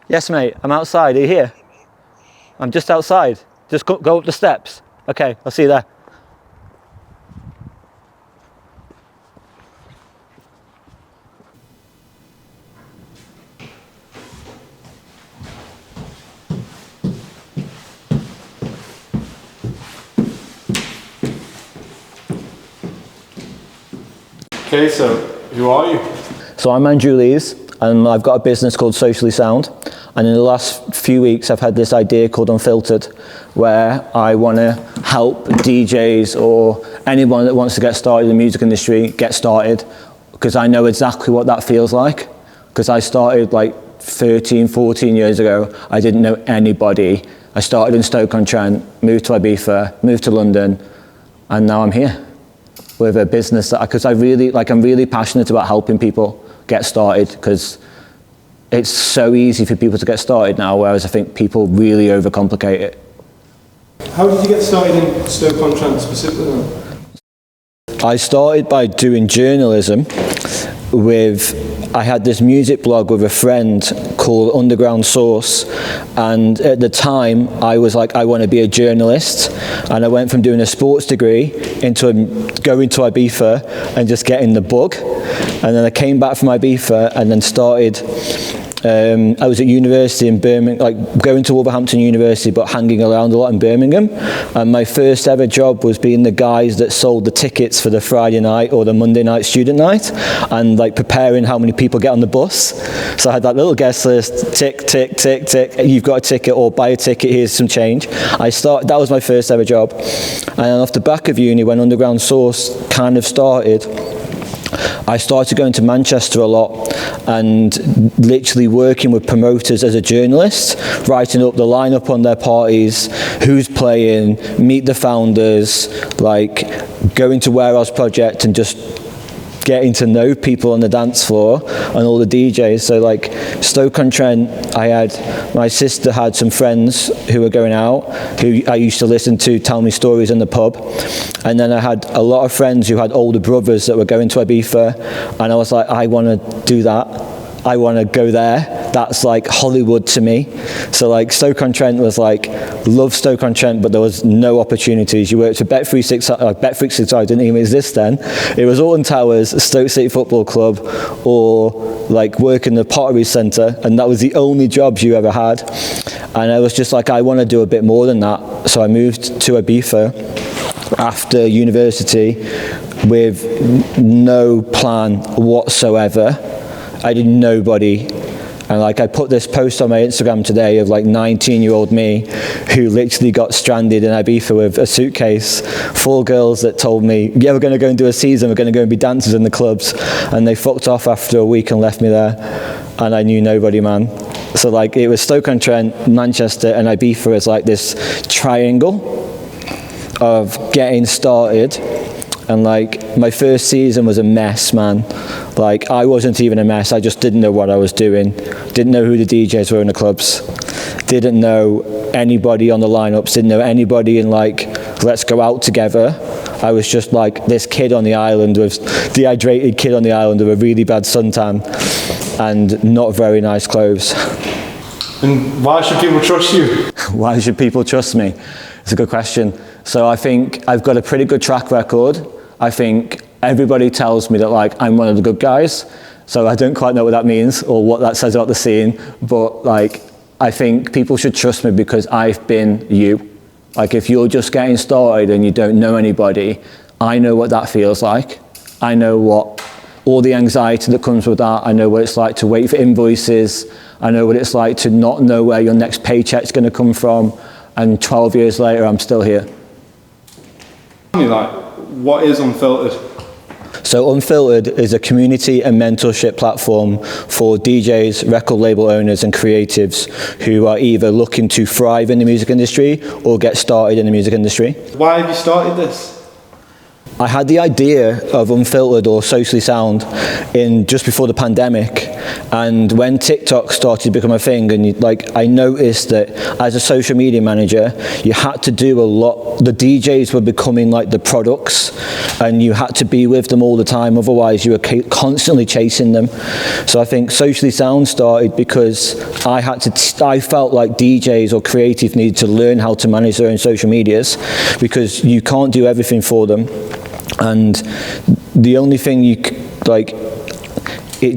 Yes, mate, I'm outside. Are you here? I'm just outside. Just go up the steps. Okay, I'll see you there. Okay, so who are you? So I'm Leese, and I've got a business called Socially Sound. And in the last few weeks, I've had this idea called Unfiltered, where I want to help DJs or anyone that wants to get started in the music industry get started, because I know exactly what that feels like. Because I started like 13, 14 years ago. I didn't know anybody. I started in Stoke-on-Trent, moved to Ibiza, moved to London, and now I'm here with a business that, because I'm really passionate about helping people get started, because it's so easy for people to get started now, whereas I think people really overcomplicate it. How did you get started in Stoke-on-Trent specifically then? I started by doing journalism I had this music blog with a friend called Underground Source, and at the time I was like, I want to be a journalist, and I went from doing a sports degree into going to Ibiza and just getting the bug, and then I came back from Ibiza and then started I was at university in Birmingham, like going to Wolverhampton University, but hanging around a lot in Birmingham. And my first ever job was being the guys that sold the tickets for the Friday night or the Monday night student night, and like preparing how many people get on the bus. So I had that little guest list, tick, tick, tick, tick, you've got a ticket, or buy a ticket, here's some change. That was my first ever job. And off the back of uni, when Underground Source kind of started, I started going to Manchester a lot and literally working with promoters as a journalist, writing up the lineup on their parties, who's playing, meet the founders, like going to Warehouse Project and just getting to know people on the dance floor and all the DJs. So like Stoke-on-Trent, my sister had some friends who were going out, who I used to listen to tell me stories in the pub. And then I had a lot of friends who had older brothers that were going to Ibiza, and I was like, I want to do that. I want to go there. That's like Hollywood to me. So like Stoke-on-Trent was like, love Stoke-on-Trent, but there was no opportunities. You worked for Bet365 didn't even exist then. It was Alton Towers, Stoke City Football Club, or like work in the Pottery Centre, and that was the only jobs you ever had. And I was just like, I want to do a bit more than that. So I moved to Ibiza after university with no plan whatsoever. I did nobody, and like I put this post on my Instagram today of like 19-year-old me who literally got stranded in Ibiza with a suitcase, 4 girls that told me, yeah, we're going to go and do a season, we're going to go and be dancers in the clubs, and they fucked off after a week and left me there, and I knew nobody, man. So like it was Stoke-on-Trent, Manchester, and Ibiza as like this triangle of getting started. And like my first season was a mess, man. Like I wasn't even a mess, I just didn't know what I was doing. Didn't know who the DJs were in the clubs. Didn't know anybody on the lineups, didn't know anybody in like, let's go out together. I was just like this kid on the island, dehydrated kid on the island with a really bad suntan and not very nice clothes. And why should people trust you? Why should people trust me? It's a good question. So I think I've got a pretty good track record. I think everybody tells me that like I'm one of the good guys. So I don't quite know what that means or what that says about the scene. But like I think people should trust me because I've been you. Like if you're just getting started and you don't know anybody, I know what that feels like. I know what all the anxiety that comes with that. I know what it's like to wait for invoices. I know what it's like to not know where your next paycheck's going to come from. And 12 years later, I'm still here. Like, what is Unfiltered? So Unfiltered is a community and mentorship platform for DJs, record label owners and creatives who are either looking to thrive in the music industry or get started in the music industry. Why have you started this? I had the idea of Unfiltered or Socially Sound in just before the pandemic, and when TikTok started to become a thing, and I noticed that as a social media manager, you had to do a lot. The DJs were becoming like the products, and you had to be with them all the time, otherwise you were constantly chasing them. So I think Socially Sound started because I felt like DJs or creative needed to learn how to manage their own social medias, because you can't do everything for them. And the only thing it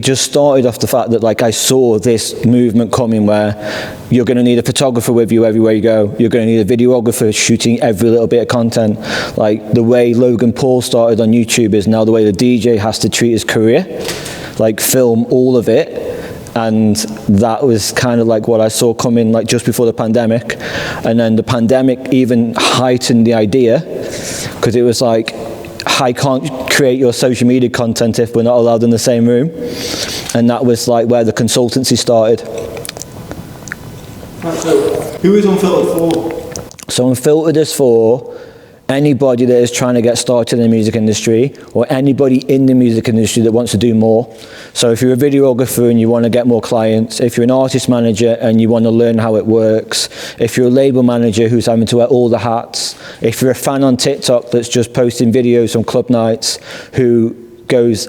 just started off the fact that I saw this movement coming where you're going to need a photographer with you everywhere you go. You're going to need a videographer shooting every little bit of content. Like the way Logan Paul started on YouTube is now the way the DJ has to treat his career, film all of it. And that was kind of what I saw coming just before the pandemic. And then the pandemic even heightened the idea, because it was I can't create your social media content if we're not allowed in the same room. And that was where the consultancy started. Right, so who is Unfiltered for? So Unfiltered is for anybody that is trying to get started in the music industry, or anybody in the music industry that wants to do more. So if you're a videographer and you want to get more clients, if you're an artist manager and you want to learn how it works, if you're a label manager who's having to wear all the hats, if you're a fan on TikTok that's just posting videos on club nights who goes,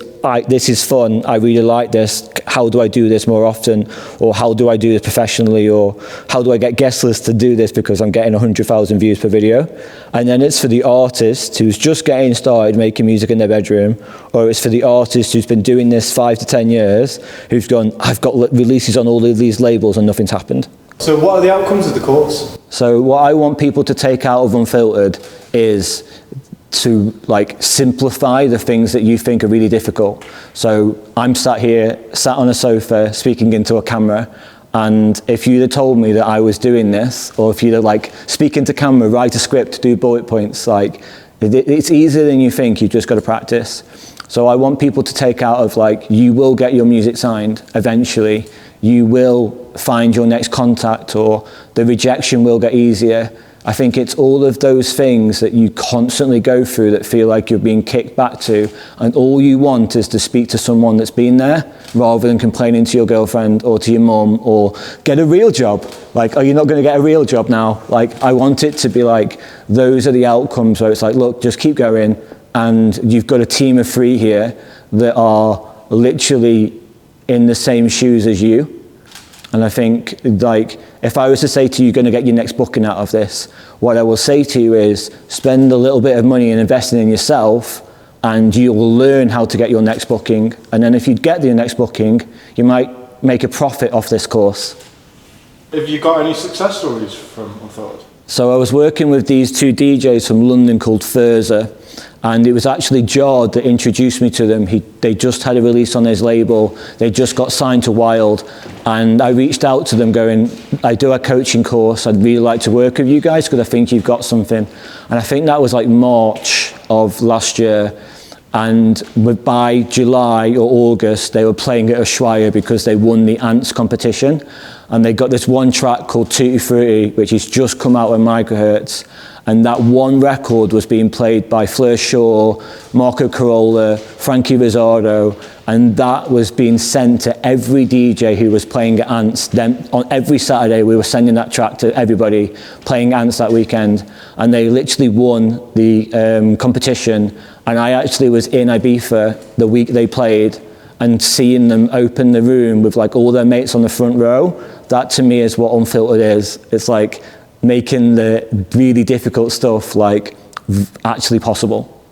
this is fun, I really like this, how do I do this more often, or how do I do this professionally, or how do I get guest lists to do this because I'm getting 100,000 views per video. And then it's for the artist who's just getting started making music in their bedroom, or it's for the artist who's been doing this 5 to 10 years, who's gone, I've got releases on all of these labels and nothing's happened. So what are the outcomes of the course? So what I want people to take out of Unfiltered is to simplify the things that you think are really difficult. So I'm sat on a sofa speaking into a camera, and if you'd have told me that I was doing this, or if you'd have speak into camera, write a script, do bullet points, it's easier than you think, you've just got to practice. So I want people to take out of you will get your music signed eventually, you will find your next contact, or the rejection will get easier. I think it's all of those things that you constantly go through that feel like you're being kicked back to, and all you want is to speak to someone that's been there, rather than complaining to your girlfriend or to your mum, or get a real job. Are you not going to get a real job now? I want it to be those are the outcomes where it's look, just keep going, and you've got a team of 3 here that are literally in the same shoes as you. And I think if I was to say to you, you're going to get your next booking out of this, what I will say to you is spend a little bit of money in investing in yourself, and you will learn how to get your next booking. And then if you get your next booking, you might make a profit off this course. Have you got any success stories from Unfiltered? So I was working with these 2 DJs from London called Furza, and it was actually Jard that introduced me to them. They just had a release on his label, they just got signed to Wild, and I reached out to them going, I do a coaching course, I'd really like to work with you guys because I think you've got something. And I think that was March of last year, and by July or August they were playing at Ushuaia because they won the Ants competition, and they got this one track called Tutti Frutti, which has just come out on Microhertz. And that one record was being played by Fleur Shaw, Marco Carola, Frankie Rizzardo, and that was being sent to every DJ who was playing at Ants. Then on every Saturday we were sending that track to everybody playing Ants that weekend, and they literally won the competition. And I actually was in Ibiza the week they played, and seeing them open the room with all their mates on the front row, that to me is what Unfiltered is. It's making the really difficult stuff actually possible.